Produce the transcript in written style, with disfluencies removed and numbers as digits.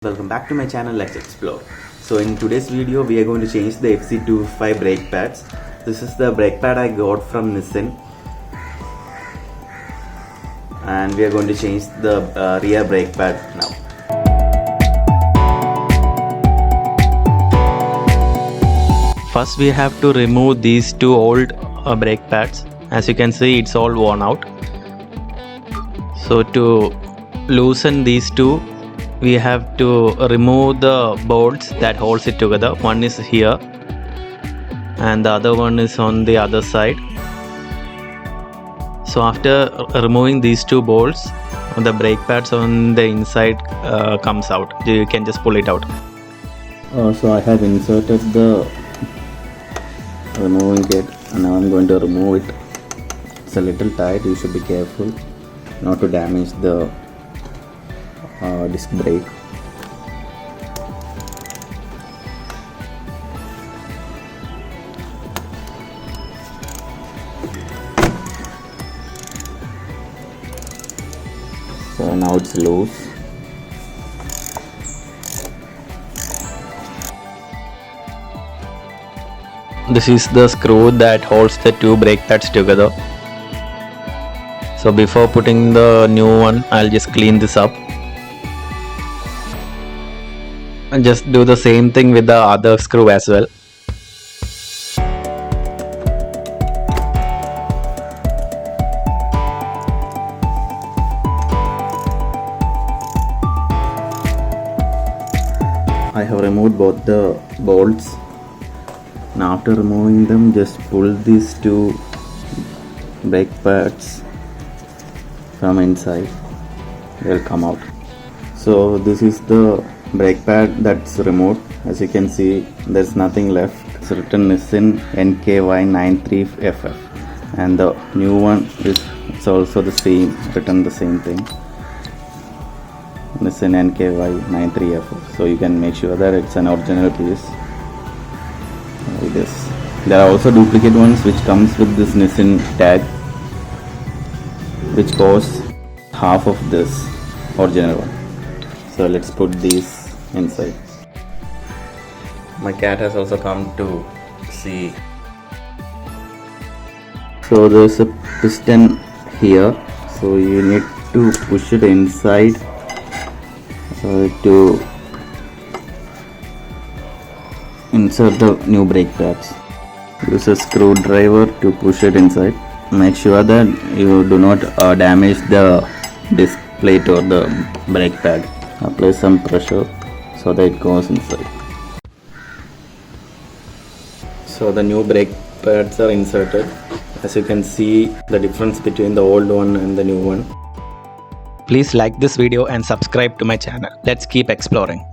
Welcome back to my channel. Let's explore. So in today's video we are going to change the FZ25 brake pads. This is the brake pad I got from Nissan, and we are going to change the rear brake pad now. First we have to remove these two old brake pads. As you can see, it's all worn out. So to loosen these two, we have to remove the bolts that holds it together. One is here and the other one is on the other side. So after removing these two bolts, the brake pads on the inside comes out. You can just pull it out. So I have inserted the removing kit and now I'm going to remove it. It's a little tight. You should be careful not to damage the disc brake. So now it's loose. This is the screw that holds the two brake pads together. So before putting the new one, I'll just clean this up. And just do the same thing with the other screw as well. I have removed both the bolts. Now after removing them, just pull these two brake pads from inside. They'll come out. So this is the brake pad that's removed. As you can see, there's nothing left. It's written Nissan NKY93FF, and the new one is also the same, written the same thing, Nissan NKY93FF. So you can make sure that it's an original piece like this. There are also duplicate ones which comes with this Nissan tag, which costs half of this original one. So let's put these inside. My cat has also come to see. So there's a piston here, so you need to push it inside to insert the new brake pads. Use a screwdriver to push it inside. Make sure that you do not damage the disc plate or the brake pad. Apply some pressure so that it goes inside. So the new brake pads are inserted. As you can see, the difference between the old one and the new one. Please like this video and subscribe to my channel. Let's keep exploring.